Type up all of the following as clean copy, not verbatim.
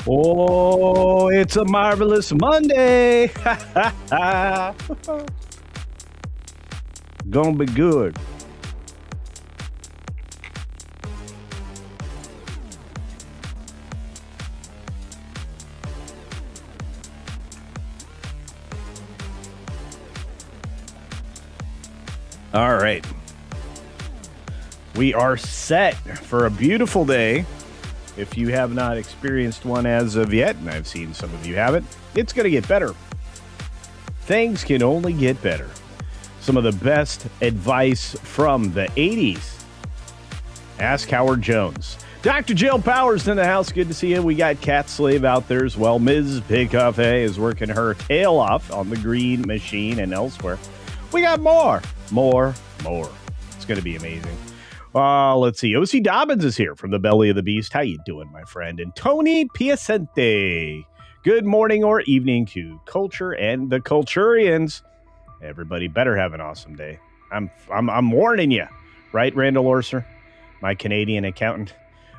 Oh, it's a marvelous Monday. Gonna be good. All right. We are set for a beautiful day. If you have not experienced one as of yet, and I've seen some of you haven't, it's going to get better. Things can only get better. Some of the best advice from the 80s. Ask Howard Jones. Dr. Jill Powers in the house. Good to see you. We got Cat Slave out there as well. Ms. Big Cafe is working her tail off on the green machine and elsewhere. We got more. It's going to be amazing. Let's see. OC Dobbins is here from the belly of the beast. How you doing, my friend? And Tony Piacente. Good morning or evening to culture and the culturians. Everybody better have an awesome day. I'm warning you, right, Randall Orser, my Canadian accountant.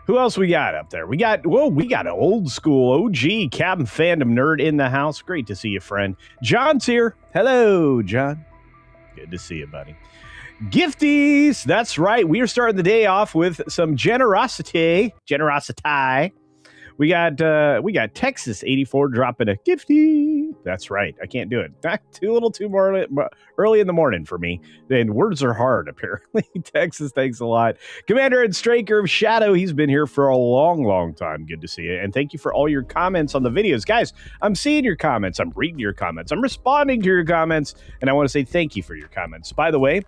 Who else we got up there? We got an old school OG cabin fandom nerd in the house. Great to see you, friend. John's here. Hello, John. Good to see you, buddy. Gifties. That's right. We are starting the day off with some generosity. We got Texas 84 dropping a gifty. That's right. I can't do it. Too little too more early in the morning for me. And words are hard, apparently. Texas, thanks a lot. Commander and Straker of Shadow, he's been here for a long time. Good to see you. And thank you for all your comments on the videos. Guys, I'm seeing your comments. I'm reading your comments. I'm responding to your comments. And I want to say thank you for your comments. By the way,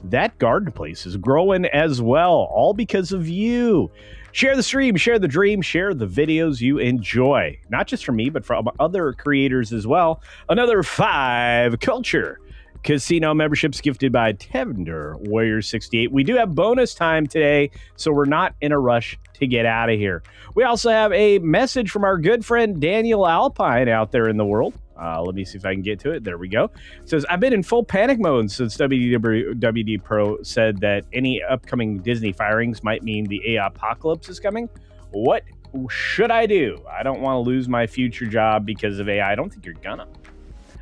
that garden place is growing as well, all because of you. Share the stream, share the dream, share the videos you enjoy. Not just from me, but from other creators as well. Another 5 Culture Casino memberships gifted by Tender Warrior 68. We do have bonus time today, so we're not in a rush to get out of here. We also have a message from our good friend Daniel Alpine out there in the world. Let me see if I can get to it. There we go. It says, I've been in full panic mode since WD Pro said that any upcoming Disney firings might mean the AI apocalypse is coming. What should I do? I don't want to lose my future job because of AI. I don't think you're gonna.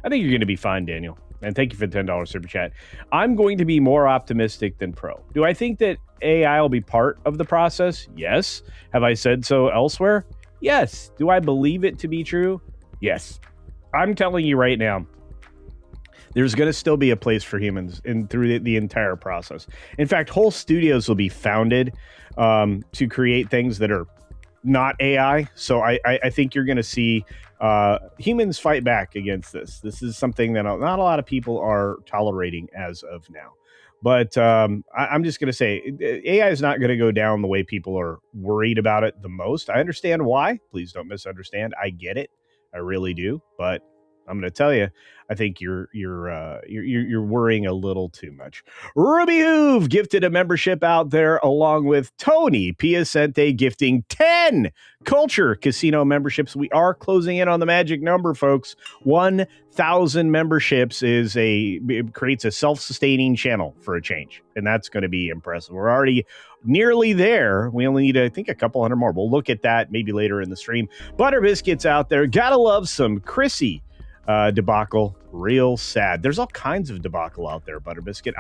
I think you're going to be fine, Daniel. And thank you for the $10 super chat. I'm going to be more optimistic than Pro. Do I think that AI will be part of the process? Yes. Have I said so elsewhere? Yes. Do I believe it to be true? Yes. I'm telling you right now, there's going to still be a place for humans through the entire process. In fact, whole studios will be founded to create things that are not AI. So I think you're going to see humans fight back against this. This is something that not a lot of people are tolerating as of now. But I'm just going to say AI is not going to go down the way people are worried about it the most. I understand why. Please don't misunderstand. I get it. I really do, but I'm going to tell you, I think you're worrying a little too much. Ruby Hoove gifted a membership out there, along with Tony Piacente gifting 10 Culture Casino memberships. We are closing in on the magic number, folks. 1,000 memberships creates a self-sustaining channel for a change, and that's going to be impressive. We're already nearly there. We only need, I think, a couple hundred more. We'll look at that maybe later in the stream. Butter Biscuits out there. Gotta love some Chrissy debacle. Real sad. There's all kinds of debacle out there, Butter Biscuit.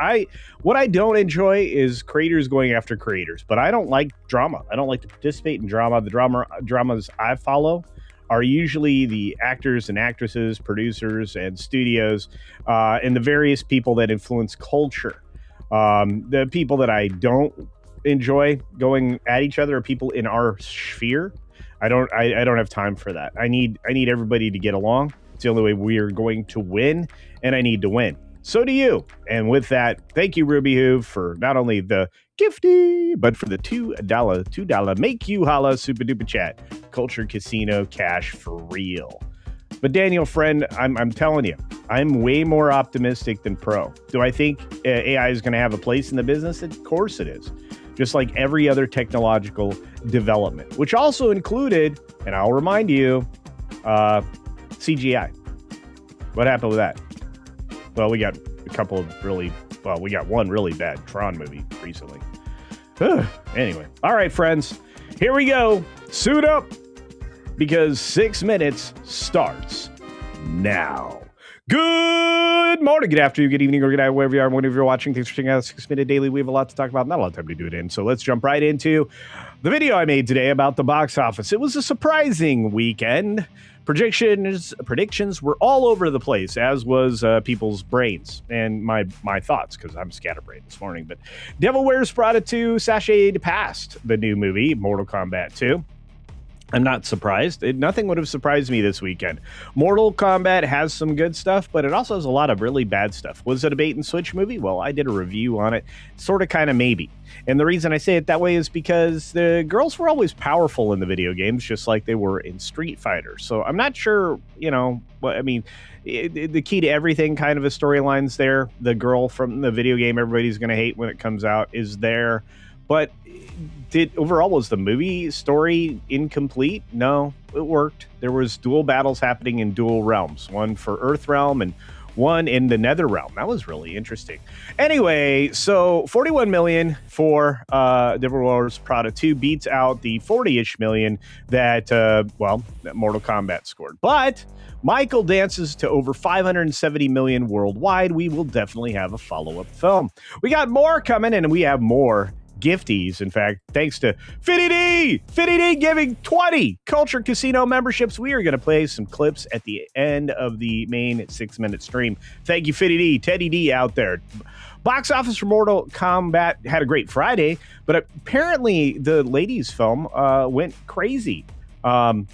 What I don't enjoy is creators going after creators, but I don't like drama. I don't like to participate in drama. The dramas I follow are usually the actors and actresses, producers and studios, and the various people that influence culture. The people that I don't enjoy going at each other are people in our sphere. I don't have time for that. I need everybody to get along. It's the only way we are going to win, and I need to win. So do you. And with that, thank you, Ruby Hoove, for not only the gifty, but for the $2 make you holla super duper chat. Culture Casino cash for real. But Daniel, friend, I'm telling you, I'm way more optimistic than Pro. Do I think AI is going to have a place in the business? Of course it is. Just like every other technological development, which also included, and I'll remind you, CGI. What happened with that? Well, we got a couple of we got one really bad Tron movie recently. Anyway, all right, friends, here we go. Suit up. because 6 minutes starts now. Good morning, good afternoon, good evening, or good night, wherever you are, whenever you're watching. Thanks for checking out 6 Minute Daily. We have a lot to talk about, not a lot of time to do it in. So let's jump right into the video I made today about the box office. It was a surprising weekend. Predictions were all over the place, as was people's brains and my thoughts, because I'm scatterbrained this morning. But Devil Wears Prada 2 sashayed past the new movie, Mortal Kombat 2. I'm not surprised. Nothing would have surprised me this weekend. Mortal Kombat has some good stuff, but it also has a lot of really bad stuff. Was it a bait and switch movie? Well, I did a review on it. Sort of, kind of, maybe. And the reason I say it that way is because the girls were always powerful in the video games, just like they were in Street Fighter. So I'm not sure, the key to everything kind of a storyline's there. The girl from the video game everybody's going to hate when it comes out is there. But was the movie story incomplete? No, it worked. There was dual battles happening in dual realms, one for Earth Realm and one in the Nether Realm. That was really interesting. Anyway, so 41 million for Devil Wears Prada 2 beats out the 40-ish million that Mortal Kombat scored. But Michael dances to over 570 million worldwide. We will definitely have a follow-up film. We got more coming, and we have more gifties. In fact, thanks to Fitty D giving 20 CultureCasino memberships. We are going to play some clips at the end of the main 6-minute stream. Thank you, Fitty D, Teddy D out there. Box office for Mortal Kombat had a great Friday, but apparently the ladies' film went crazy. I'm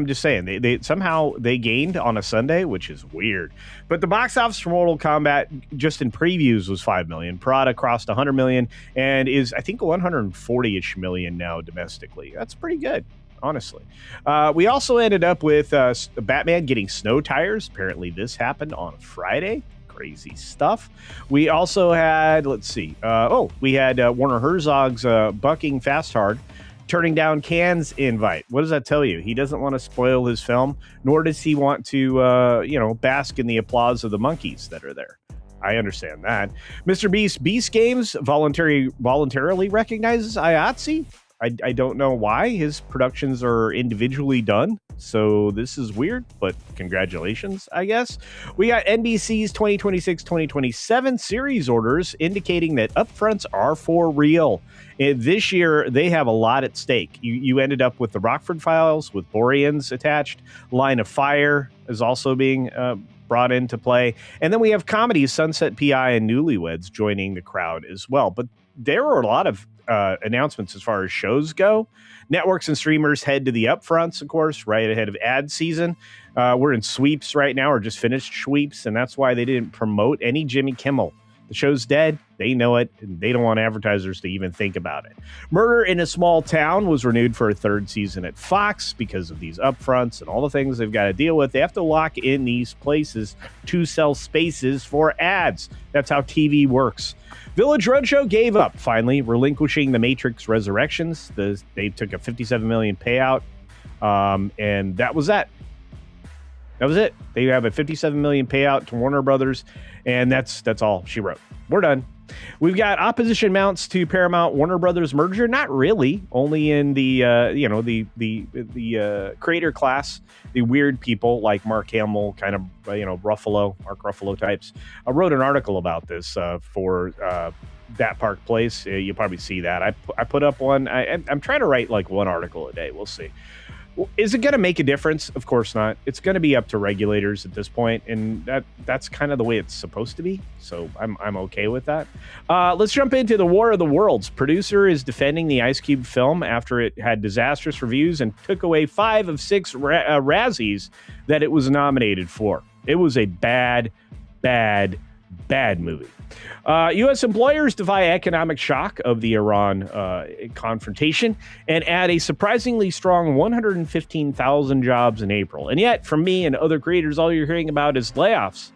just saying they somehow gained on a Sunday, which is weird. But the box office for Mortal Kombat just in previews was 5 million. Prada crossed 100 million and is, I think, 140-ish million now domestically. That's pretty good, honestly. We also ended up with Batman getting snow tires. Apparently this happened on Friday. Crazy stuff. We also had, we had Werner Herzog's Bucking Fast Hard turning down Cannes' invite. What does that tell you? He doesn't want to spoil his film, nor does he want to, bask in the applause of the monkeys that are there. I understand that. Mr. Beast Games voluntarily recognizes IATSE. I don't know why. His productions are individually done, so this is weird, but congratulations, I guess. We got NBC's 2026-2027 series orders indicating that upfronts are for real. This year, they have a lot at stake. You ended up with the Rockford Files, with Boreans attached. Line of Fire is also being brought into play. And then we have comedies, Sunset PI and Newlyweds joining the crowd as well. But there are a lot of announcements as far as shows go. Networks and streamers head to the upfronts, of course, right ahead of ad season. We're in sweeps right now, or just finished sweeps, and that's why they didn't promote any Jimmy Kimmel. The show's dead. They know it, and they don't want advertisers to even think about it. Murder in a Small Town was renewed for a third season at Fox because of these upfronts and all the things they've got to deal with. They have to lock in these places to sell spaces for ads. That's how TV works. Village Roadshow gave up, finally, relinquishing The Matrix Resurrections. They took a $57 million payout, and that was that. That was it. They have a $57 million payout to Warner Brothers, and that's all she wrote. We're done. We've got opposition mounts to Paramount Warner Brothers merger. Not really. Only in the creator class, the weird people like Mark Hamill, kind of Mark Ruffalo types. I wrote an article about this for That Park Place. You'll probably see that. I put up one. I'm trying to write like one article a day. We'll see. Is it going to make a difference? Of course not. It's going to be up to regulators at this point, and that's kind of the way it's supposed to be. So I'm okay with that. Let's jump into the War of the Worlds. Producer is defending the Ice Cube film after it had disastrous reviews and took away 5 of 6 Razzies that it was nominated for. It was a bad movie. U.S. employers defy economic shock of the Iran confrontation and add a surprisingly strong 115,000 jobs in April. And yet, from me and other creators, all you're hearing about is layoffs.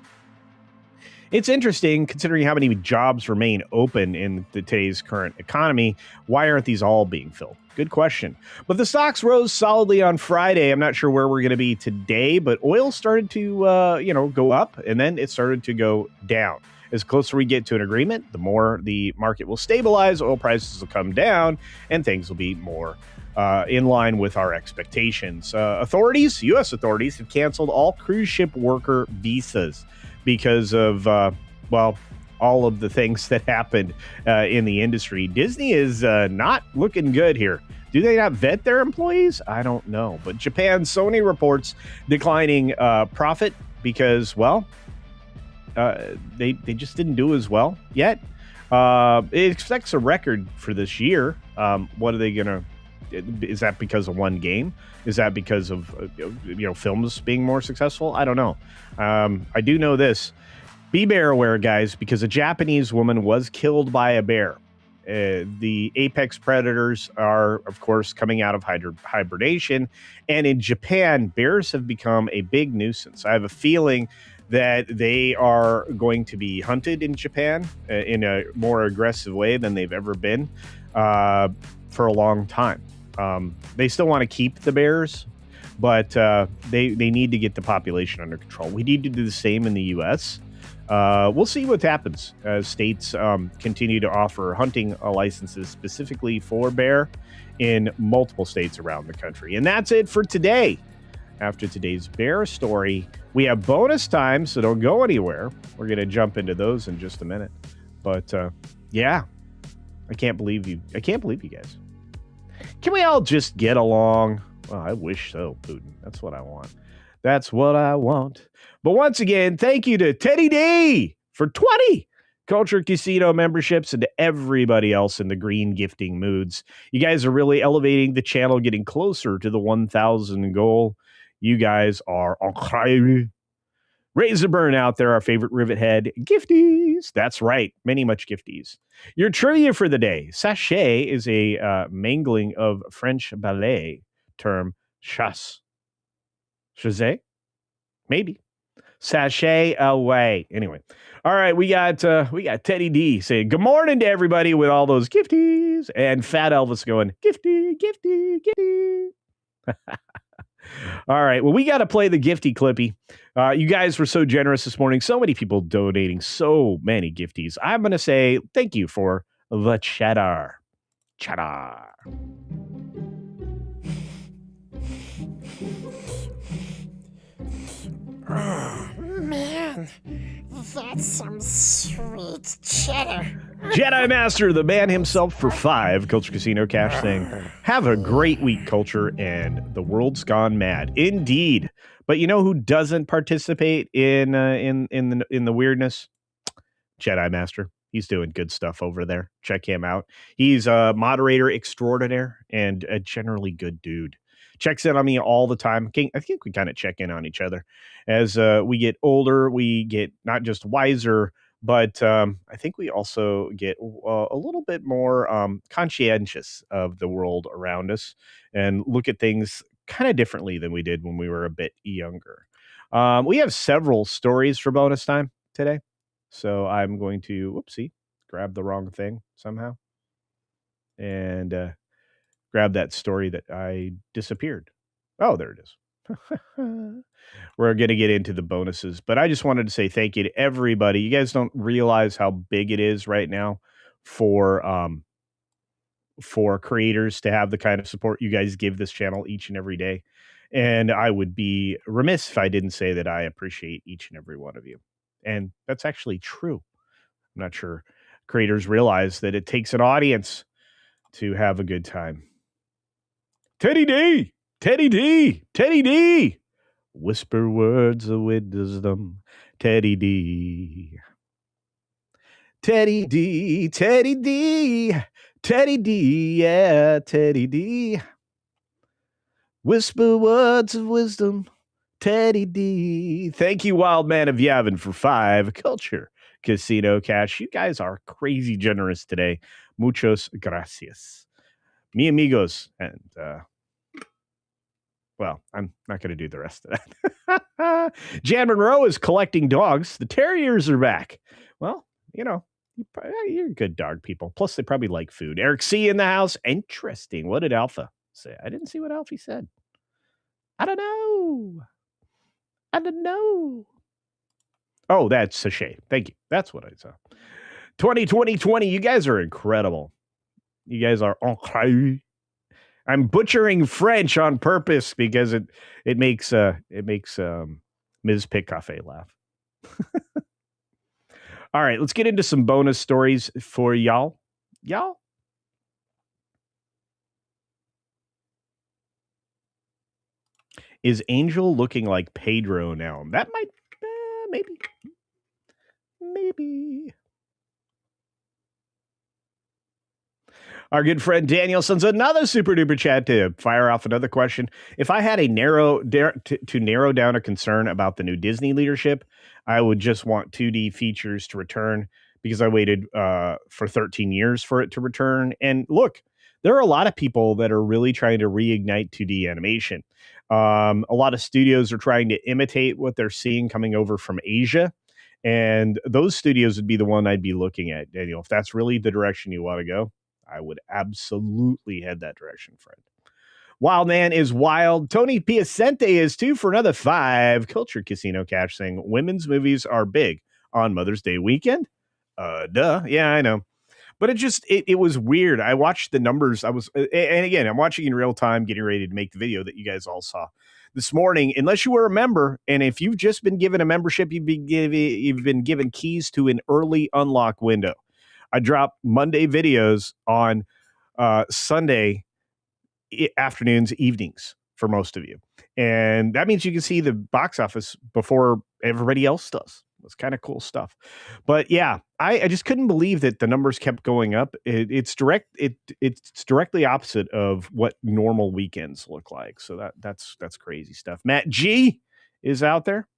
It's interesting, considering how many jobs remain open in today's current economy. Why aren't these all being filled? Good question. But the stocks rose solidly on Friday. I'm not sure where we're going to be today, but oil started to go up, and then it started to go down. As closer we get to an agreement, the more the market will stabilize, oil prices will come down, and things will be more in line with our expectations. U.S. authorities have canceled all cruise ship worker visas because of, all of the things that happened in the industry. Disney is not looking good here. Do they not vet their employees? I don't know. But Japan, Sony reports declining profit because, they just didn't do as well yet. It expects a record for this year. What are they going to... Is that because of one game? Is that because of films being more successful? I don't know. I do know this. Be bear aware, guys, because a Japanese woman was killed by a bear. The apex predators are, of course, coming out of hibernation. And in Japan, bears have become a big nuisance. I have a feeling that they are going to be hunted in Japan in a more aggressive way than they've ever been for a long time. They still want to keep the bears, but they need to get the population under control. We need to do the same in the U.S. We'll see what happens as states continue to offer hunting licenses specifically for bear in multiple states around the country. And that's it for today. After today's bear story, we have bonus time, so don't go anywhere. We're going to jump into those in just a minute. But yeah, I can't believe you guys. Can we all just get along? Well, I wish so, Putin. That's what I want. That's what I want. But once again, thank you to Teddy D for 20 Culture Casino memberships and to everybody else in the green gifting moods. You guys are really elevating the channel, getting closer to the 1,000 goal. You guys are incredible. Razor Burn out there, our favorite rivet head. Gifties. That's right. Many much gifties. Your trivia for the day. Sachet is a mangling of French ballet term chasse. Chasse? Maybe. Sachet away. Anyway. All right, we got Teddy D saying good morning to everybody with all those gifties. And Fat Elvis going, gifty, gifty, gifty. All right. Well, we got to play the gifty clippy. You guys were so generous this morning. So many people donating so many gifties. I'm going to say thank you for the cheddar. Cheddar. Oh, man. That's some sweet cheddar. Jedi Master, the man himself for 5, Culture Casino Cash saying, have a great week, Culture, and the world's gone mad. Indeed. But you know who doesn't participate in the weirdness? Jedi Master. He's doing good stuff over there. Check him out. He's a moderator extraordinaire and a generally good dude. Checks in on me all the time. I think we kind of check in on each other. As we get older, we get not just wiser, but I think we also get a little bit more conscientious of the world around us and look at things kind of differently than we did when we were a bit younger. We have several stories for bonus time today. So I'm going to, grab the wrong thing somehow. And grab that story that I disappeared. Oh, there it is. We're going to get into the bonuses, but I just wanted to say thank you to everybody. You guys don't realize how big it is right now for creators to have the kind of support you guys give this channel each and every day. And I would be remiss if I didn't say that I appreciate each and every one of you. And that's actually true. I'm not sure creators realize that it takes an audience to have a good time. Teddy D, Teddy D, Teddy D. Whisper words of wisdom, Teddy D. Teddy D, Teddy D, Teddy D, yeah, Teddy D. Whisper words of wisdom, Teddy D. Thank you, Wild Man of Yavin, for 5 Culture Casino Cash. You guys are crazy generous today. Muchos gracias. Mi amigos. And, I'm not going to do the rest of that. Jan Monroe is collecting dogs. The Terriers are back. Well, you're good dog people. Plus, they probably like food. Eric C. in the house. Interesting. What did Alpha say? I didn't see what Alfie said. I don't know. Oh, that's sachet. Thank you. That's what I saw. 2020. You guys are incredible. You guys are incredible. I'm butchering French on purpose because it makes Ms. Pickcafe laugh. All right, let's get into some bonus stories for y'all. Is Angel looking like Pedro now? That might, maybe. Our good friend Daniel sends another super duper chat to fire off another question. If I had to narrow down a concern about the new Disney leadership, I would just want 2D features to return because I waited for 13 years for it to return. And look, there are a lot of people that are really trying to reignite 2D animation. A lot of studios are trying to imitate what they're seeing coming over from Asia. And those studios would be the one I'd be looking at, Daniel. If that's really the direction you want to go, I would absolutely head that direction, friend. Wild Man is wild. Tony Piacente is 2 for another 5. Culture Casino Cash saying women's movies are big on Mother's Day weekend. Duh. Yeah, I know. But it was weird. I watched the numbers. And again, I'm watching in real time, getting ready to make the video that you guys all saw this morning. Unless you were a member, and if you've just been given a membership, you've been given keys to an early unlock window. I drop Monday videos on Sunday afternoons, evenings for most of you. And that means you can see the box office before everybody else does. It's kind of cool stuff. But yeah, I just couldn't believe that the numbers kept going up. It's directly opposite of what normal weekends look like. So that's crazy stuff. Matt G is out there.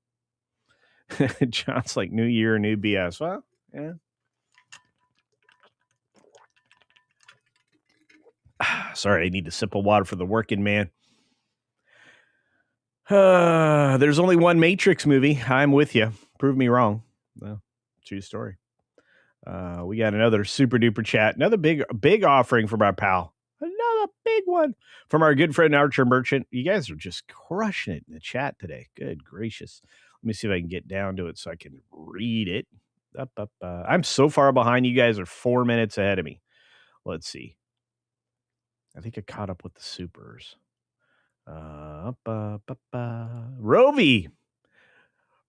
John's like, new year, new BS. Well, yeah. Sorry, I need a sip of water for the working man. There's only one Matrix movie. I'm with you. Prove me wrong. Well, true story. We got another super duper chat. Another big offering from our pal. Another big one from our good friend Archer Merchant. You guys are just crushing it in the chat today. Good gracious. Let me see if I can get down to it so I can read it. I'm so far behind. You guys are 4 minutes ahead of me. Let's see. I think I caught up with the supers. Rovi.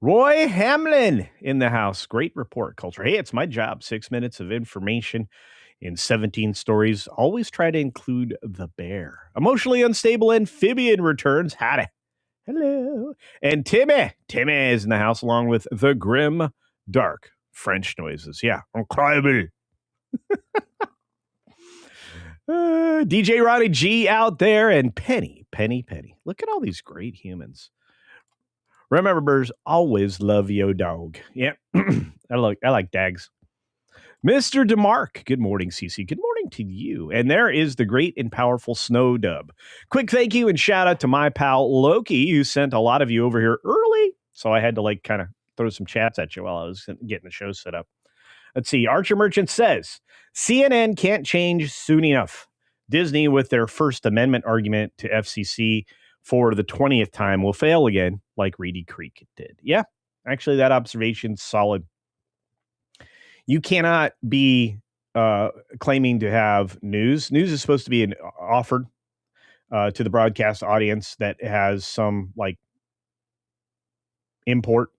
Roy Hamlin in the house. Great report, Culture. Hey, it's my job. 6 minutes of information in 17 stories. Always try to include the bear. Emotionally unstable amphibian returns. Howdy. Hello. And Timmy. Timmy is in the house along with the grim, dark French noises. Yeah. Incredible. DJ Ronnie G out there and Penny. Look at all these great humans. Remember, birds, always love your dog. Yeah, I like dags. Mr. DeMarc, good morning, CC. Good morning to you. And there is the great and powerful Snow Dub. Quick thank you and shout out to my pal Loki, who sent a lot of you over here early. So I had to kind of throw some chats at you while I was getting the show set up. Let's see. Archer Merchant says, CNN can't change soon enough. Disney, with their First Amendment argument to FCC for the 20th time, will fail again, like Reedy Creek did. Yeah, actually, that observation's solid. You cannot be claiming to have news. News is supposed to be offered to the broadcast audience that has some import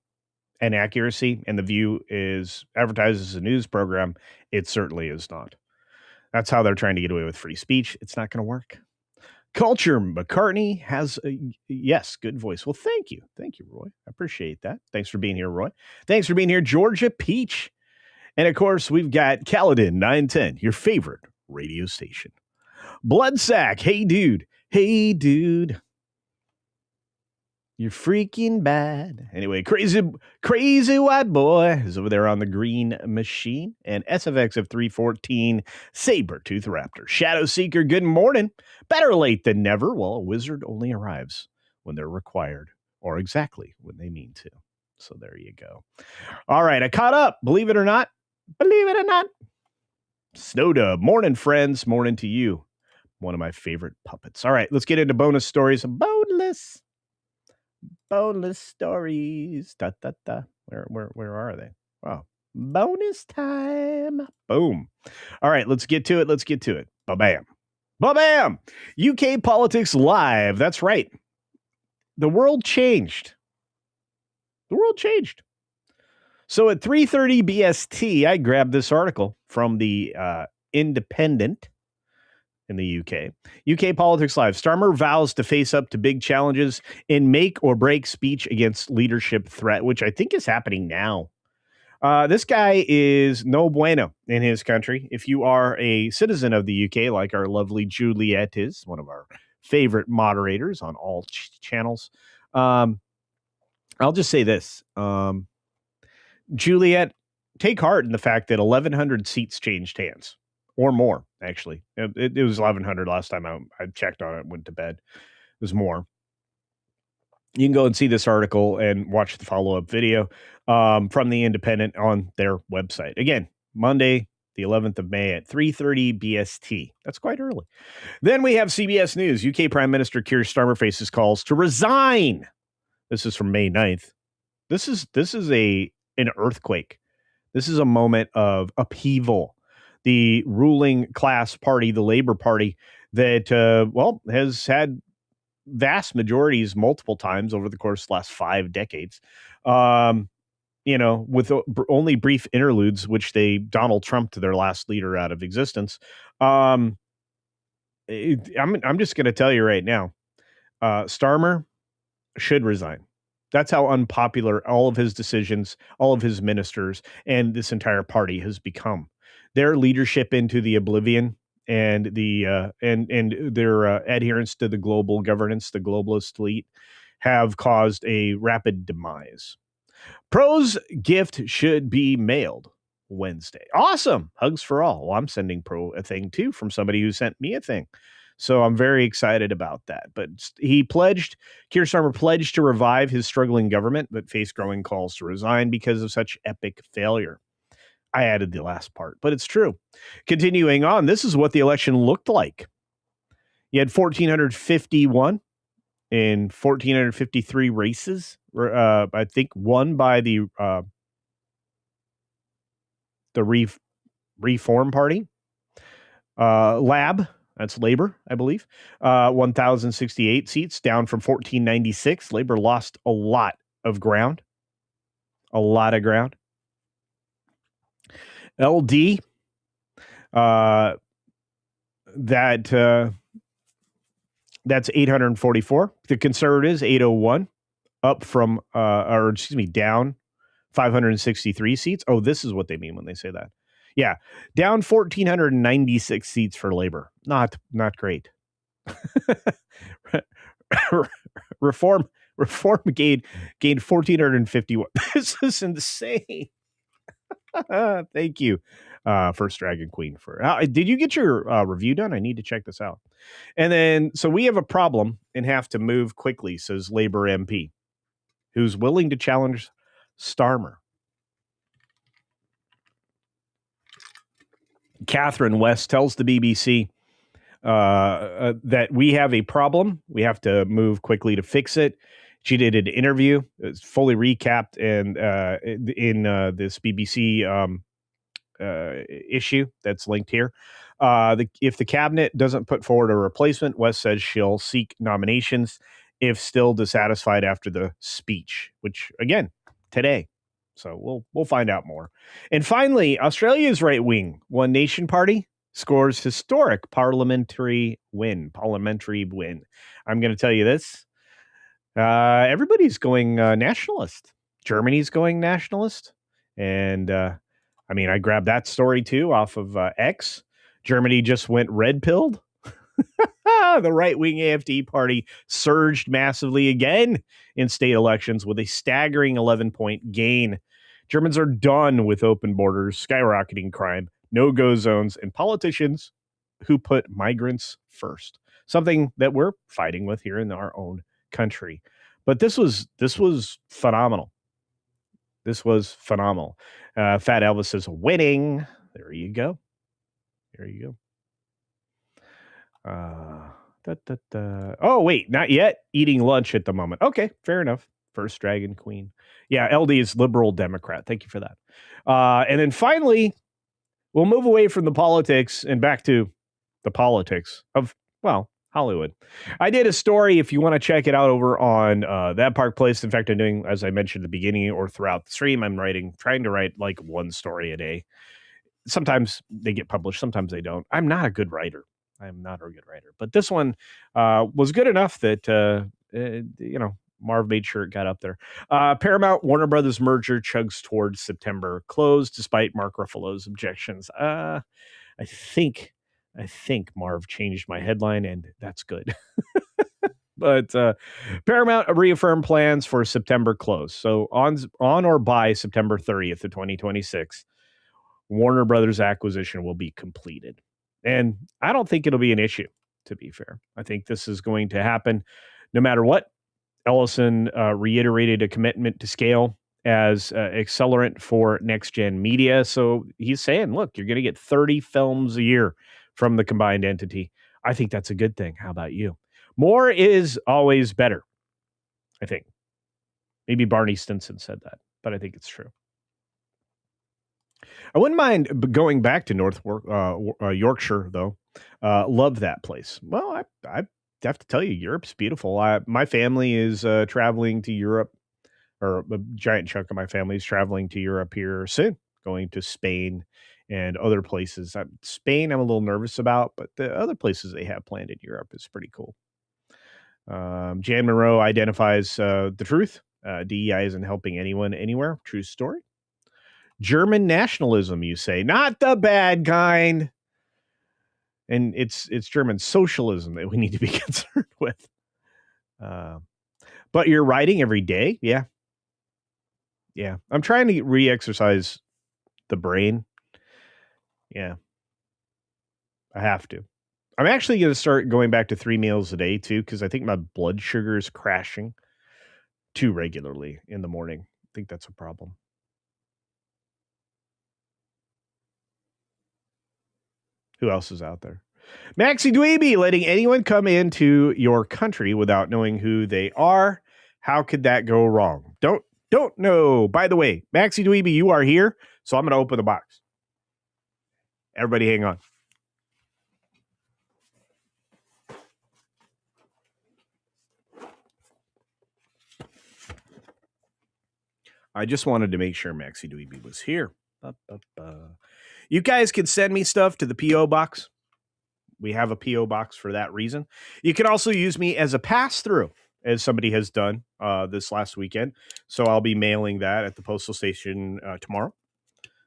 and accuracy, and The View is advertised as a news program. It certainly is not. That's how they're trying to get away with free speech. It's not going to work. Culture McCartney has yes, good voice. Well, thank you, Roy. I appreciate that. Thanks for being here, Roy. Thanks for being here, Georgia Peach. And of course, we've got Caledon 910, your favorite radio station. Bloodsack, hey dude. You're freaking bad. Anyway, crazy white boy is over there on the green machine. And SFX of 314, Sabertooth Raptor. Shadow Seeker, good morning. Better late than never. Well, a wizard only arrives when they're required, or exactly when they mean to. So there you go. All right, I caught up. Believe it or not. Snowdub, morning, friends. Morning to you. One of my favorite puppets. All right, let's get into bonus stories. Boneless. Boneless stories. Da, da, da. Where are they? Wow. Bonus time. Boom. All right, let's get to it. Ba-bam. Ba-bam. UK Politics Live. That's right. The world changed. So at 3:30 BST, I grabbed this article from the Independent in the UK. UK Politics Live. Starmer vows to face up to big challenges in make or break speech against leadership threat, which I think is happening now. This guy is no bueno in his country. If you are a citizen of the UK, like our lovely Juliet is, one of our favorite moderators on all channels, I'll just say this. Juliet, take heart in the fact that 1,100 seats changed hands, or more, actually. It was 1,100 last time I checked on it, went to bed. It was more. You can go and see this article and watch the follow-up video from the Independent on their website. Again, Monday, the 11th of May at 3:30 BST. That's quite early. Then we have CBS News. UK Prime Minister Keir Starmer faces calls to resign. This is from May 9th. This is an earthquake. This is a moment of upheaval. The ruling class party, the Labour Party, that has had vast majorities multiple times over the course of the last 5 decades. With only brief interludes, which they Donald Trump to their last leader out of existence. I'm just going to tell you right now, Starmer should resign. That's how unpopular all of his decisions, all of his ministers, and this entire party has become. Their leadership into the oblivion and their adherence to the global governance, the globalist elite, have caused a rapid demise. Pro's gift should be mailed Wednesday. Awesome. Hugs for all. Well, I'm sending Pro a thing too from somebody who sent me a thing. So I'm very excited about that. But Keir Starmer pledged to revive his struggling government, but faced growing calls to resign because of such epic failure. I added the last part, but it's true. Continuing on, this is what the election looked like. You had 1,451 in 1,453 races. I think won by the Reform Party. Lab, that's Labor, I believe. 1,068 seats, down from 1,496. Labor lost a lot of ground. LD, that's 844. The Conservatives, 801, up from, down 563 seats. Oh, this is what they mean when they say that. Yeah, down 1,496 seats for Labor. Not great. Reform gained 1,451. This is insane. Thank you, First Dragon Queen. Did you get your review done? I need to check this out. And then, so we have a problem and have to move quickly, says Labor MP, who's willing to challenge Starmer. Catherine West tells the BBC that we have a problem. We have to move quickly to fix it. She did an interview. It's fully recapped and in this BBC issue that's linked here. If the cabinet doesn't put forward a replacement, West says she'll seek nominations if still dissatisfied after the speech, which, again, today. So we'll find out more. And finally, Australia's right wing, One Nation Party, scores historic parliamentary win. I'm going to tell you this. Everybody's going nationalist. Germany's going nationalist. And I grabbed that story too off of X. Germany just went red-pilled. The right-wing AfD party surged massively again in state elections with a staggering 11-point gain. Germans are done with open borders, skyrocketing crime, no-go zones, and politicians who put migrants first. Something that we're fighting with here in our own country. But this was phenomenal. Fat Elvis is winning. There you go. Oh, wait, not yet. Eating lunch at the moment. Okay, fair enough. First Dragon Queen. Yeah, LD is liberal Democrat. Thank you for that. And then finally, we'll move away from the politics and back to the politics of, well, Hollywood. I did a story, if you want to check it out, over on That Park Place. In fact, I'm doing, as I mentioned at the beginning or throughout the stream, trying to write like one story a day. Sometimes they get published, sometimes they don't. I'm not a good writer. But this one was good enough that, Marv made sure it got up there. Paramount Warner Brothers merger chugs towards September close despite Mark Ruffalo's objections. I think Marv changed my headline, and that's good. But Paramount reaffirmed plans for September close. So on or by September 30th of 2026, Warner Brothers acquisition will be completed. And I don't think it'll be an issue, to be fair. I think this is going to happen no matter what. Ellison reiterated a commitment to scale as accelerant for next-gen media. So he's saying, look, you're going to get 30 films a year from the combined entity. I think that's a good thing. How about you? More is always better, I think. Maybe Barney Stinson said that, but I think it's true. I wouldn't mind going back to Yorkshire, though. Love that place. Well, I have to tell you, Europe's beautiful. My family is traveling to Europe, or a giant chunk of my family is traveling to Europe here soon, going to Spain and other places. Spain, I'm a little nervous about, but the other places they have planned in Europe is pretty cool. Jan Monroe identifies the truth. DEI isn't helping anyone anywhere. True story. German nationalism, you say, not the bad kind. And it's German socialism that we need to be concerned with. But you're writing every day? Yeah. I'm trying to re-exercise the brain. Yeah. I have to. I'm actually going to start going back to 3 meals a day, too, because I think my blood sugar is crashing too regularly in the morning. I think that's a problem. Who else is out there? Maxi Dweeby, letting anyone come into your country without knowing who they are. How could that go wrong? Don't know. By the way, Maxi Dweeby, you are here, so I'm going to open the box. Everybody hang on. I just wanted to make sure Maxi Dweeby was here. You guys can send me stuff to the P.O. box. We have a P.O. box for that reason. You can also use me as a pass-through, as somebody has done this last weekend. So I'll be mailing that at the postal station tomorrow.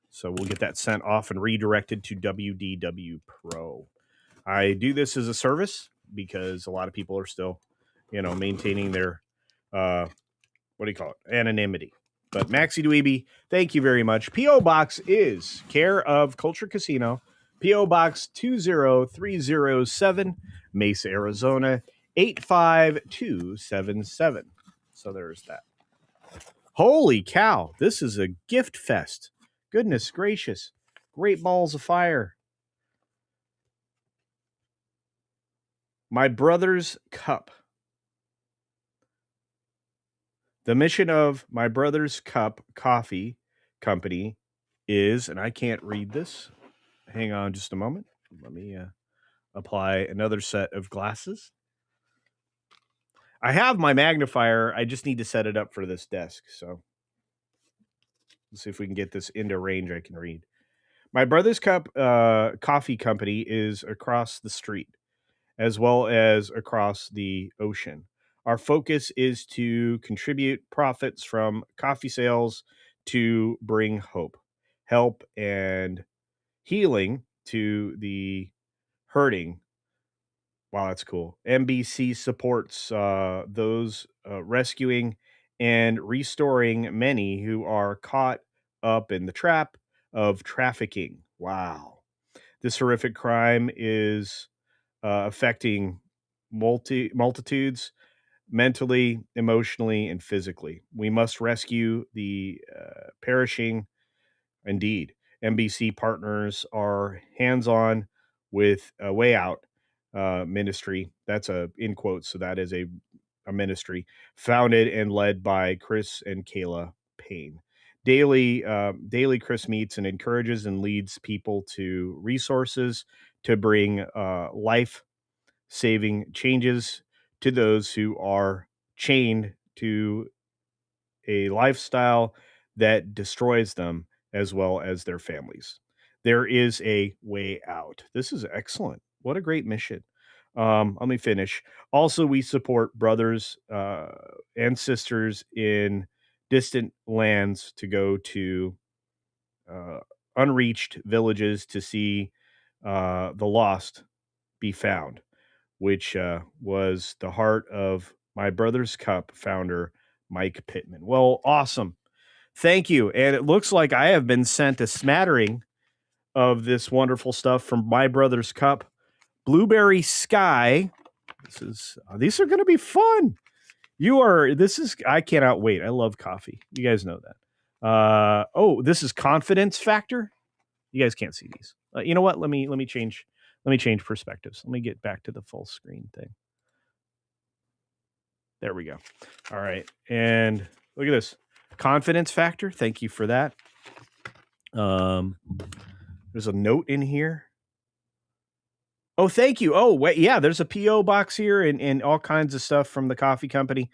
So we'll get that sent off and redirected to WDW Pro. I do this as a service because a lot of people are still, maintaining their, anonymity. But Maxi Dweeby, thank you very much. P.O. Box is care of Culture Casino. P.O. Box 20307, Mesa, Arizona, 85277. So there's that. Holy cow. This is a gift fest. Goodness gracious. Great balls of fire. My Brother's Cup. The mission of My Brother's Cup Coffee Company is, and I can't read this. Hang on just a moment. Let me apply another set of glasses. I have my magnifier. I just need to set it up for this desk. So let's see if we can get this into range I can read. My Brother's Cup Coffee Company is across the street, as well as across the ocean. Our focus is to contribute profits from coffee sales to bring hope, help, and healing to the hurting. Wow, that's cool. MBC supports those rescuing and restoring many who are caught up in the trap of trafficking. Wow. This horrific crime is affecting multitudes mentally, emotionally, and physically. We must rescue the perishing. Indeed, NBC partners are hands-on with a Way Out ministry. That's a in quotes, so that is a a ministry founded and led by Chris and Kayla Payne. Daily Chris meets and encourages and leads people to resources to bring life-saving changes to those who are chained to a lifestyle that destroys them as well as their families. There is a way out. This is excellent. What a great mission. Let me finish. Also, we support brothers and sisters in distant lands to go to unreached villages to see the lost be found, which was the heart of my Brother's Cup founder, Mike Pittman. Well, awesome. Thank you. And it looks like I have been sent a smattering of this wonderful stuff from my Brother's Cup. Blueberry Sky. These are going to be fun. I cannot wait. I love coffee. You guys know that. This is Confidence Factor. You guys can't see these. You know what? Let me change perspectives. Let me get back to the full screen thing. There we go. All right. And look at this. Confidence Factor. Thank you for that. There's a note in here. Oh, thank you. Oh, wait, yeah, there's a P.O. box here and all kinds of stuff from the coffee company.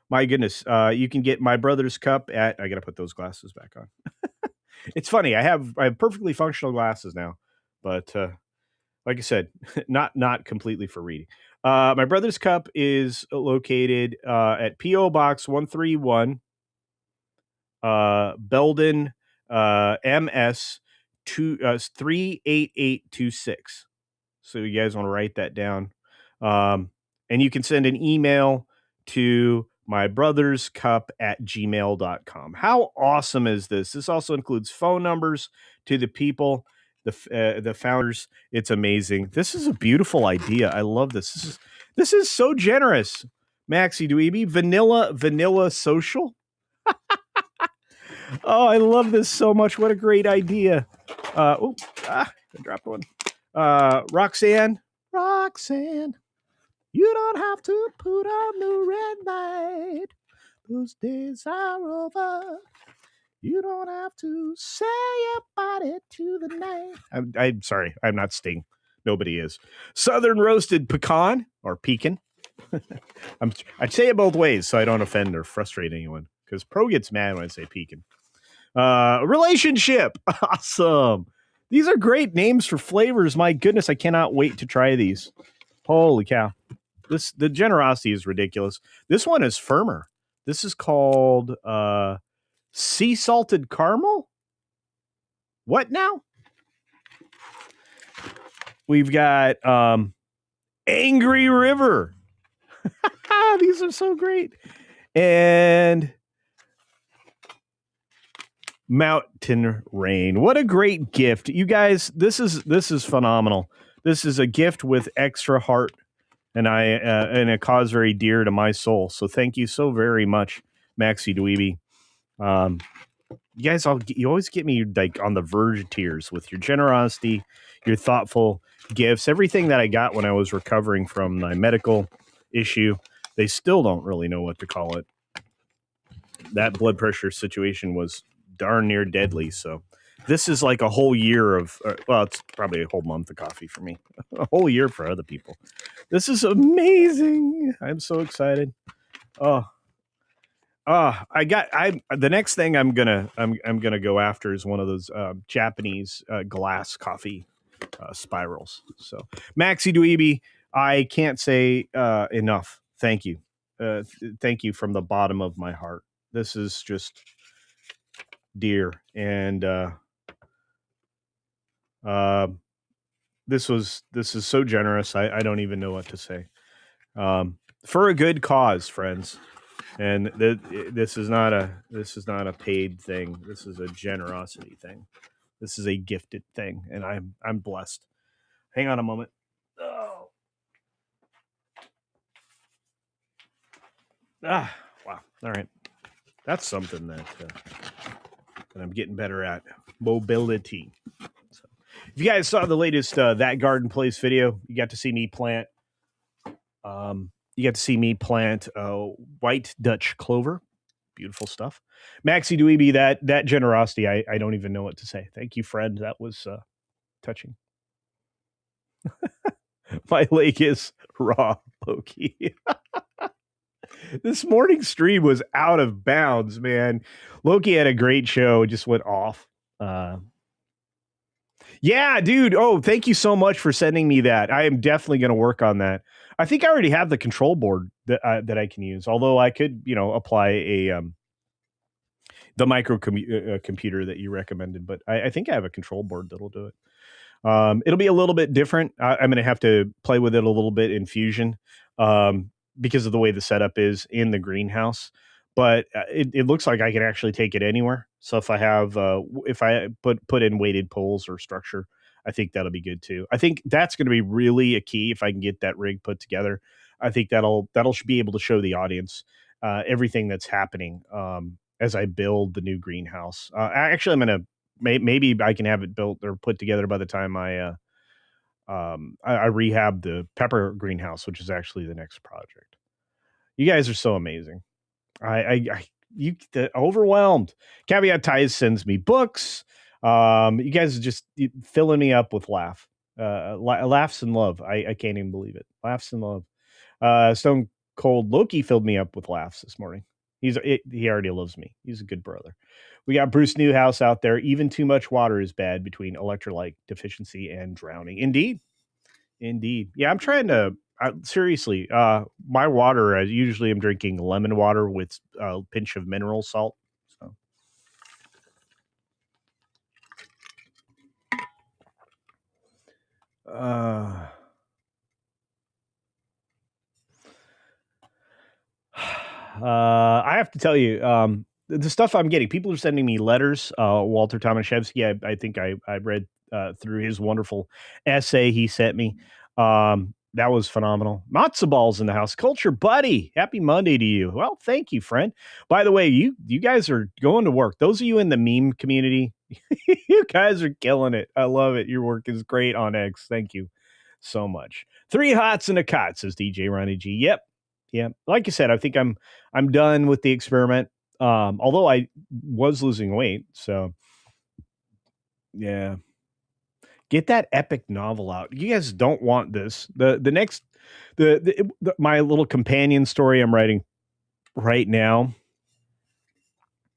My goodness. You can get my Brother's Cup I got to put those glasses back on. It's funny. I have perfectly functional glasses now, but like I said, not completely for reading. My Brother's Cup is located at P.O. Box 131, Belden, MS 38826. So you guys want to write that down. And you can send an email to mybrotherscup@gmail.com. How awesome is this? This also includes phone numbers to the people, the founders. It's amazing. This is a beautiful idea. I love this. This is so generous. Maxi Dweeby, vanilla social. Oh, I love this so much. What a great idea. I dropped one. Roxanne, you don't have to put on the red light. Those days are over. You don't have to sell your body to the night. I'm sorry. I'm not Sting. Nobody is. Southern roasted pecan or pecan. I'd say it both ways so I don't offend or frustrate anyone because Pro gets mad when I say pecan. Relationship. Awesome. These are great names for flavors. My goodness, I cannot wait to try these. Holy cow. The generosity is ridiculous. This one is firmer. This is called sea salted caramel. What now? We've got Angry River. These are so great. And Mountain Rain. What a great gift. You guys, this is phenomenal. This is a gift with extra heart and a cause very dear to my soul. So thank you so very much, Maxi Dweeby. You guys you always get me like on the verge of tears with your generosity, your thoughtful gifts, everything that I got when I was recovering from my medical issue. They still don't really know what to call it. That blood pressure situation was darn near deadly. So this is like a whole year of, it's probably a whole month of coffee for me, a whole year for other people. This is amazing. I'm so excited. The next thing I'm gonna go after is one of those Japanese glass coffee spirals. So Maxi Dweeby, I can't say enough. Thank you. Thank you from the bottom of my heart. This is just dear. And this is so generous. I don't even know what to say. For a good cause, friends. And this is not a paid thing. This is a generosity thing. This is a gifted thing, and I'm blessed. Hang on a moment. Oh. Wow. All right. That's something that I'm getting better at. Mobility. So, if you guys saw the latest That Garden Place video, you got to see me plant You got to see me plant white Dutch clover. Beautiful stuff. Maxie Dweeby, that generosity, I don't even know what to say. Thank you, friend. That was touching. My leg is raw, Loki. This morning's stream was out of bounds, man. Loki had a great show, just went off. Yeah, dude. Oh, thank you so much for sending me that. I am definitely going to work on that. I think I already have the control board that I can use. Although I could, apply the micro computer that you recommended. But I think I have a control board that'll do it. It'll be a little bit different. I'm going to have to play with it a little bit in Fusion because of the way the setup is in the greenhouse. But it looks like I can actually take it anywhere. So if I have, if I put in weighted poles or structure, I think that'll be good too. I think that's going to be really a key if I can get that rig put together. I think that'll be able to show the audience everything that's happening as I build the new greenhouse. Actually, I'm going to maybe I can have it built or put together by the time I rehab the pepper greenhouse, which is actually the next project. You guys are so amazing. You get overwhelmed. Caveat Ties sends me books. You guys are just filling me up with laughs and love. I can't even believe it. Laughs and love. Stone Cold Loki filled me up with laughs this morning. He already loves me. He's a good brother. We got Bruce Newhouse out there. Even too much water is bad between electrolyte deficiency and drowning. Indeed. Yeah, I'm trying to seriously. My water, I usually am drinking lemon water with a pinch of mineral salt. So. I have to tell you, the stuff I'm getting, people are sending me letters. Walter Tomaszewski, I think I read through his wonderful essay he sent me. That was phenomenal. Matzo balls in the house. Culture buddy. Happy Monday to you. Well, thank you, friend. By the way, you guys are going to work. Those of you in the meme community, you guys are killing it. I love it. Your work is great on X. Thank you so much. 3 hots and a cot, says DJ Ronnie G. Yep. Yeah. Like I said, I think I'm done with the experiment. Although I was losing weight. So yeah. Get that epic novel out. You guys don't want this. The next my little companion story I'm writing right now,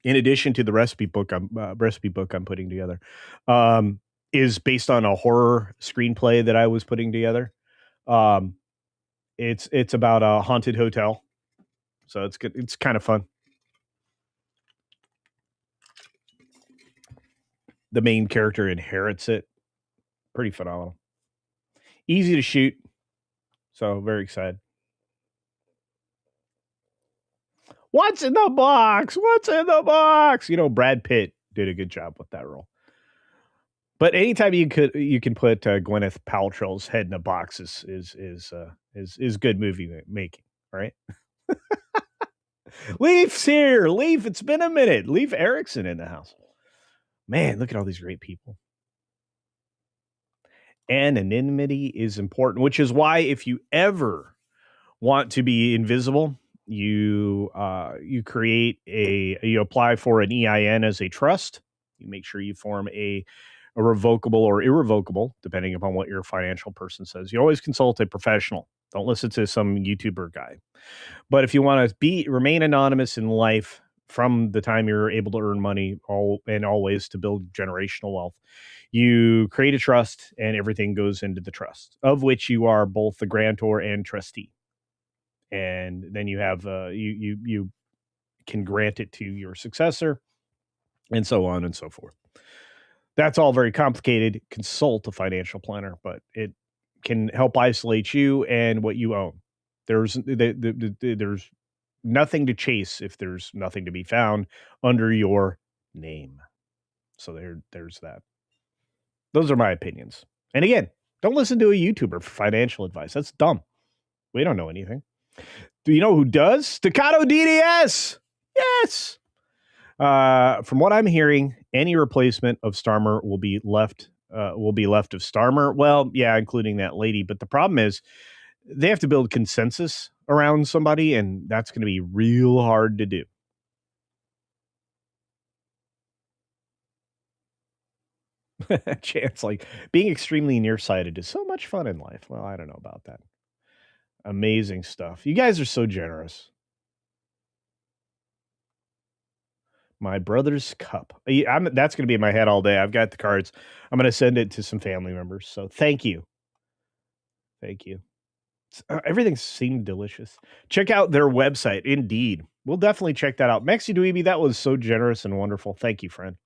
in addition to the recipe book I'm putting together, is based on a horror screenplay that I was putting together. It's about a haunted hotel, so it's good. It's kind of fun. The main character inherits it. Pretty phenomenal. Easy to shoot. So very excited. What's in the box? What's in the box? Brad Pitt did a good job with that role. But anytime you can put Gwyneth Paltrow's head in a box is good movie making, right? Leaf's here. Leaf, it's been a minute. Leaf Erickson in the house. Man, look at all these great people. Anonymity is important, which is why if you ever want to be invisible, you create you apply for an EIN as a trust. You make sure you form a revocable or irrevocable, depending upon what your financial person says. You always consult a professional. Don't listen to some YouTuber guy. But if you want to remain anonymous in life from the time you're able to earn money always to build generational wealth, you create a trust and everything goes into the trust, of which you are both the grantor and trustee. And then you have you can grant it to your successor and so on and so forth. That's all very complicated. Consult a financial planner, but it can help isolate you and what you own. There's nothing to chase if there's nothing to be found under your name. So there's that. Those are my opinions. And again, don't listen to a YouTuber for financial advice. That's dumb. We don't know anything. Do you know who does? Staccato DDS. Yes. From what I'm hearing, any replacement of Starmer will be left of Starmer. Well, yeah, including that lady. But the problem is they have to build consensus around somebody, and that's going to be real hard to do. Chance, like being extremely nearsighted is so much fun in life. Well, I don't know about that. Amazing stuff. You guys are so generous. My brother's cup. That's going to be in my head all day. I've got the cards. I'm going to send it to some family members. So thank you. Thank you. Everything seemed delicious. Check out their website. Indeed. We'll definitely check that out. Mexi Dweeby, that was so generous and wonderful. Thank you, friend.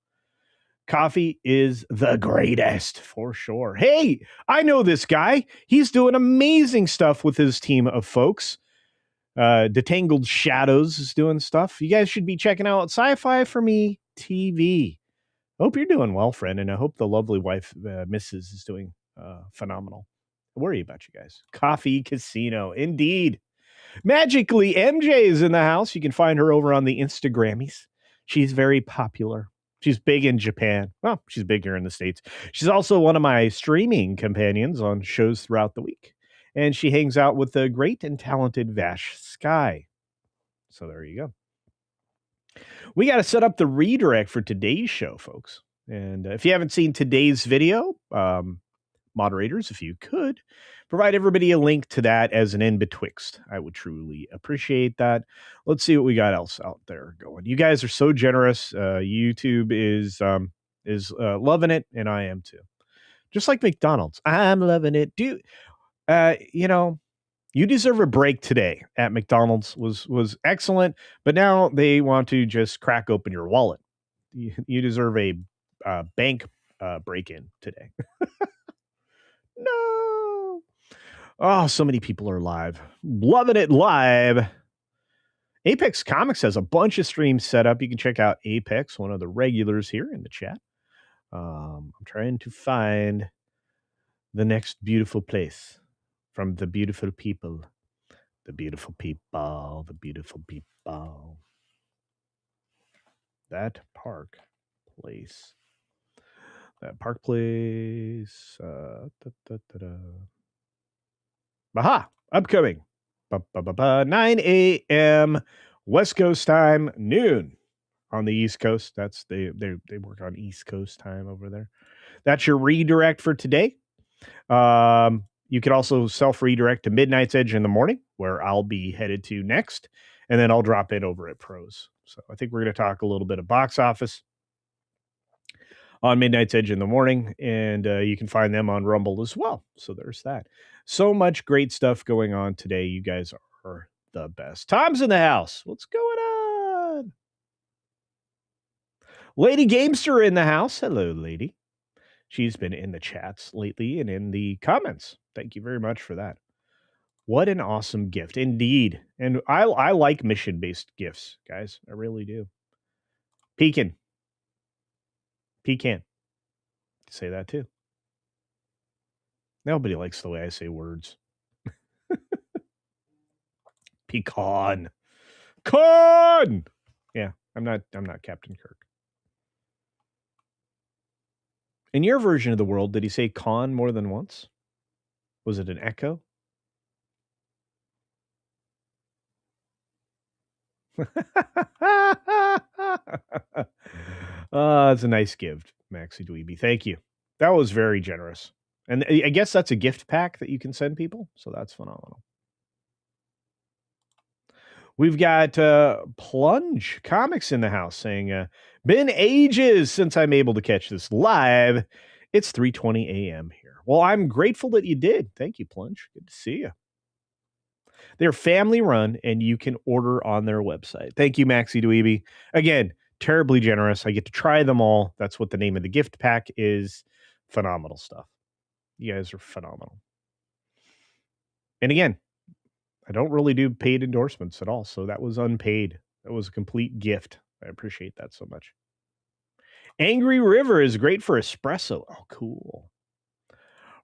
Coffee is the greatest for sure. Hey, I know this guy. He's doing amazing stuff with his team of folks. Detangled Shadows is doing stuff. You guys should be checking out Sci-Fi for Me TV. Hope you're doing well, friend, and I hope the lovely wife, Mrs., is doing phenomenal. I worry about you guys. Coffee Casino, indeed. Magically, MJ is in the house. You can find her over on the Instagrammies. She's very popular. She's big in Japan. Well, she's big here in the States. She's also one of my streaming companions on shows throughout the week. And she hangs out with the great and talented Vash Sky. So there you go. We got to set up the redirect for today's show, folks. And if you haven't seen today's video, moderators, if you could, provide everybody a link to that as an in-betwixt. I would truly appreciate that. Let's see what we got else out there going. You guys are so generous. YouTube is loving it, and I am too. Just like McDonald's. I'm loving it. Dude, you deserve a break today at McDonald's was excellent, but now they want to just crack open your wallet. You deserve a bank break-in today. No. Oh, so many people are live. Loving it live. Apex Comics has a bunch of streams set up. You can check out Apex, one of the regulars here in the chat. I'm trying to find the next beautiful place from the beautiful people. The beautiful people. The beautiful people. That park place. That park place. Aha! Upcoming. 9 a.m. West Coast time, noon on the East Coast. That's they work on East Coast time over there. That's your redirect for today. You could also self-redirect to Midnight's Edge in the morning, where I'll be headed to next, and then I'll drop in over at Pros. So I think we're going to talk a little bit of box office on Midnight's Edge in the morning, and you can find them on Rumble as well. So there's that. So much great stuff going on today. You guys are the best. Tom's in the house. What's going on? Lady Gamester in the house. Hello, lady. She's been in the chats lately and in the comments. Thank you very much for that. What an awesome gift. Indeed. And I like mission-based gifts, guys. I really do. Pecan. Say that too. Nobody likes the way I say words. Pecan. Con! Yeah, I'm not Captain Kirk. In your version of the world, did he say con more than once? Was it an echo? It's a nice gift, Maxi Dweeby. Thank you. That was very generous. And I guess that's a gift pack that you can send people. So that's phenomenal. We've got Plunge Comics in the house saying, been ages since I'm able to catch this live. It's 3:20 a.m. here. Well, I'm grateful that you did. Thank you, Plunge. Good to see you. They're family run, and you can order on their website. Thank you, Maxi Dweeby. Again, terribly generous. I get to try them all. That's what the name of the gift pack is. Phenomenal stuff. You guys are phenomenal. And again, I don't really do paid endorsements at all, so that was unpaid. That was a complete gift. I appreciate that so much. Angry River is great for espresso. Oh, cool.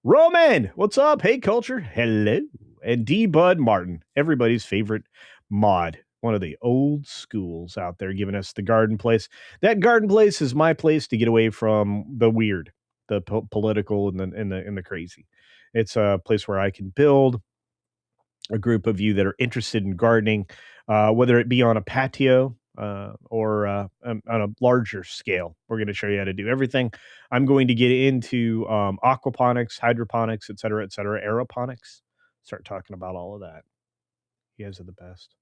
Roman, what's up? Hey, Culture. Hello. And D. Bud Martin, everybody's favorite mod. One of the old schools out there giving us the garden place. That garden place is my place to get away from the weird, the political and the crazy. It's a place where I can build a group of you that are interested in gardening, whether it be on a patio or on a larger scale. We're going to show you how to do everything. I'm going to get into aquaponics, hydroponics, et cetera, aeroponics. Start talking about all of that. You guys are the best.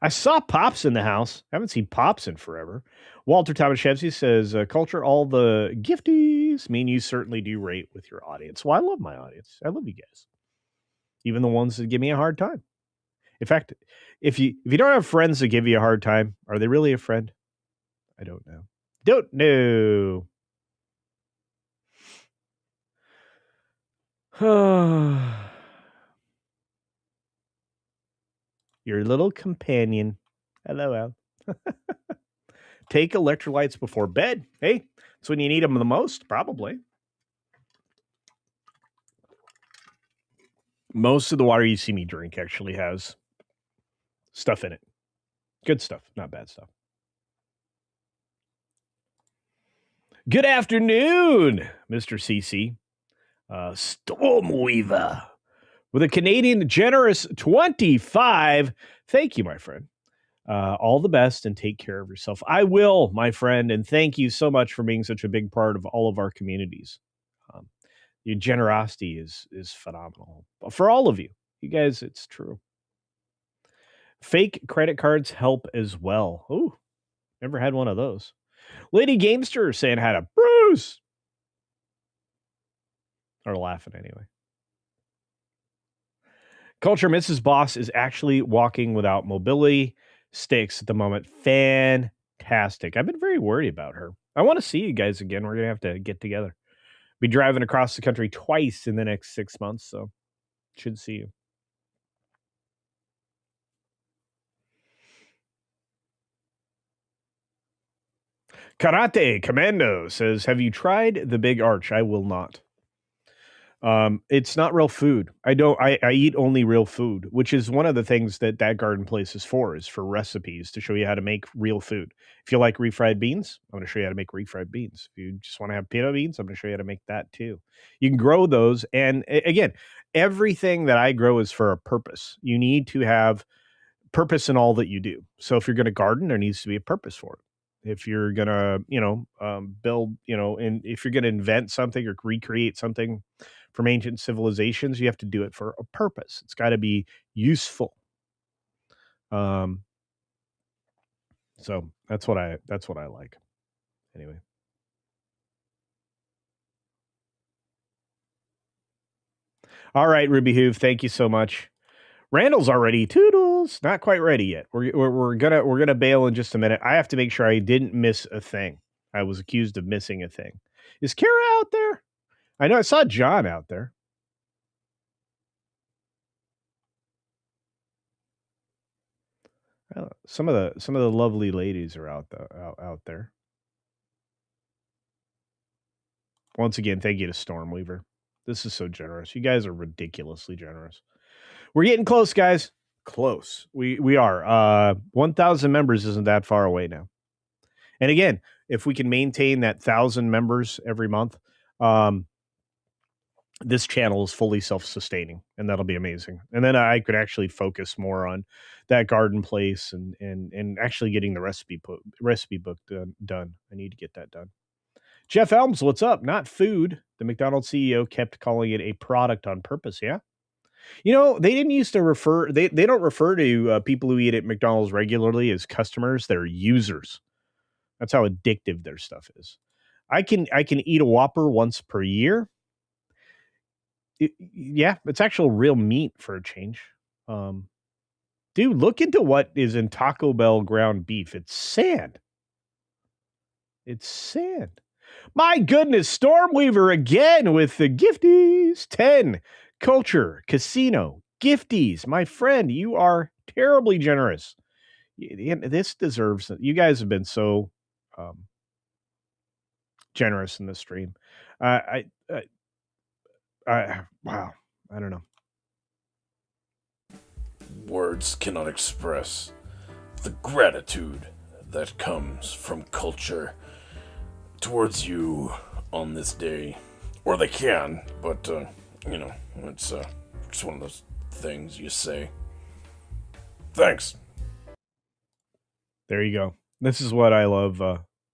I saw Pops in the house. I haven't seen Pops in forever. Walter Tomaszewski says, Culture, all the gifties mean you certainly do rate with your audience. Well, I love my audience. I love you guys. Even the ones that give me a hard time. In fact, if you don't have friends that give you a hard time, are they really a friend? I don't know. Don't know. Your little companion. Hello, Al. Take electrolytes before bed. Hey, it's when you need them the most, probably. Most of the water you see me drink actually has stuff in it. Good stuff, not bad stuff. Good afternoon, Mr. CC. Stormweaver with a Canadian generous 25. Thank you, my friend. All the best and take care of yourself. I will, my friend, and thank you so much for being such a big part of all of our communities. Your generosity is phenomenal. For all of you. You guys, it's true. Fake credit cards help as well. Ooh, never had one of those. Lady Gamester saying hi to Bruce. Or laughing anyway. Culture Mrs. Boss is actually walking without mobility sticks at the moment. Fantastic. I've been very worried about her. I want to see you guys again. We're going to have to get together. Be driving across the country twice in the next 6 months, so should see you. Karate Commando says, have you tried the Big Arch? I will not. It's not real food. I eat only real food, which is one of the things that garden place is for recipes to show you how to make real food. If you like refried beans, I'm going to show you how to make refried beans. If you just want to have peanut beans, I'm going to show you how to make that too. You can grow those. And again, everything that I grow is for a purpose. You need to have purpose in all that you do. So if you're going to garden, there needs to be a purpose for it. If you're going to, build, and if you're going to invent something or recreate something from ancient civilizations, you have to do it for a purpose. It's got to be useful. So that's what I like. Anyway. All right, Ruby Hoove, thank you so much. Randall's already toodles, not quite ready yet. We're gonna bail in just a minute. I have to make sure I didn't miss a thing. I was accused of missing a thing. Is Kara out there? I know I saw John out there. Some of the lovely ladies are out there. Once again, thank you to Stormweaver. This is so generous. You guys are ridiculously generous. We're getting close, guys. Close. We are. 1,000 members isn't that far away now. And again, if we can maintain that 1,000 members every month, this channel is fully self-sustaining, and that'll be amazing. And then I could actually focus more on that garden place and actually getting the recipe book done. I need to get that done. Jeff Elms, what's up? Not food. The McDonald's CEO kept calling it a product on purpose. Yeah. They didn't used to refer. They don't refer to people who eat at McDonald's regularly as customers. They're users. That's how addictive their stuff is. I can eat a Whopper once per year. It's actual real meat for a change. Dude, look into what is in Taco Bell ground beef. It's sand. It's sand. My goodness, Stormweaver again with the gifties. 10 Culture Casino gifties. My friend, you are terribly generous. This deserves it. You guys have been so generous in this stream. Wow. I don't know. Words cannot express the gratitude that comes from culture towards you on this day. Or they can, but, it's just one of those things you say. Thanks. There you go. This is what I love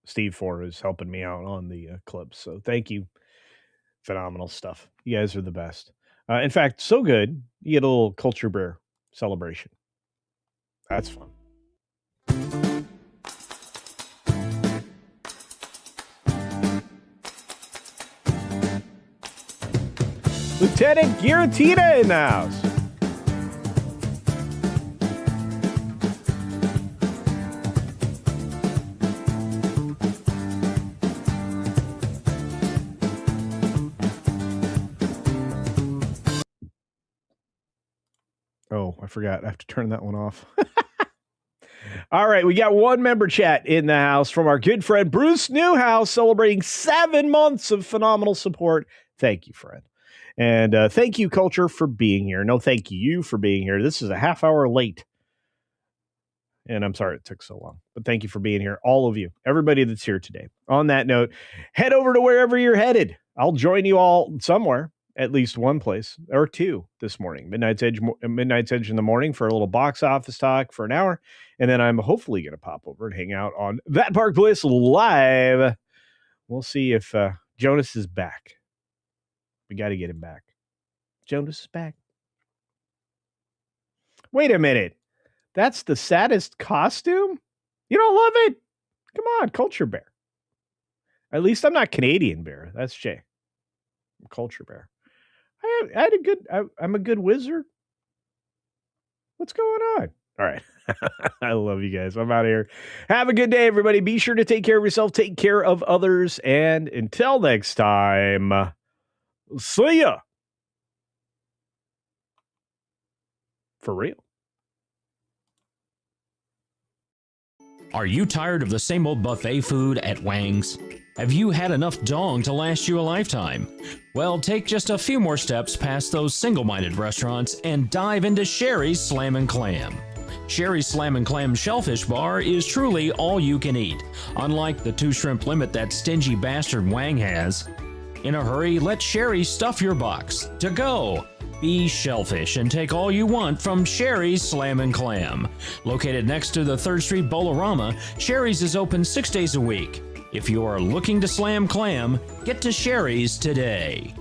Steve for, is helping me out on the clips. So thank you. Phenomenal stuff. You guys are the best. In fact, so good, you get a little Culture Bear celebration. That's fun. Lieutenant Giratina in the house. Oh, I forgot. I have to turn that one off. All right, we got one member chat in the house from our good friend Bruce Newhouse, celebrating 7 months of phenomenal support. Thank you, friend. And thank you, Culture, for being here. No, thank you for being here. This is a half hour late. And I'm sorry it took so long. But thank you for being here, all of you, everybody that's here today. On that note, head over to wherever you're headed. I'll join you all somewhere, at least one place or two this morning. Midnight's Edge in the morning for a little box office talk for an hour. And then I'm hopefully going to pop over and hang out on That Park Bliss Live. We'll see if Jonas is back. We got to get him back. Jonas is back. Wait a minute. That's the saddest costume? You don't love it? Come on, Culture Bear. At least I'm not Canadian Bear. That's Jay. I'm Culture Bear. I'm a good wizard. What's going on? All right. I love you guys. I'm out of here. Have a good day, everybody. Be sure to take care of yourself, take care of others, and until next time, see ya. For real. Are you tired of the same old buffet food at Wang's? Have you had enough dong to last you a lifetime? Well, take just a few more steps past those single-minded restaurants and dive into Sherry's Slam & Clam. Sherry's Slam & Clam Shellfish Bar is truly all you can eat, unlike the 2 shrimp limit that stingy bastard Wang has. In a hurry, let Sherry stuff your box. To go! Be shellfish and take all you want from Sherry's Slam & Clam. Located next to the 3rd Street Bolorama, Sherry's is open 6 days a week. If you are looking to slam clam, get to Sherry's today.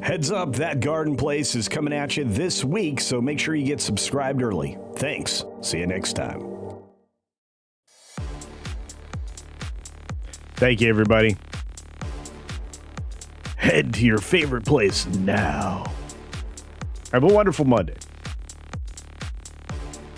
Heads up, That Garden Place is coming at you this week, so make sure you get subscribed early. Thanks. See you next time. Thank you, everybody. Head to your favorite place now. Have a wonderful Monday.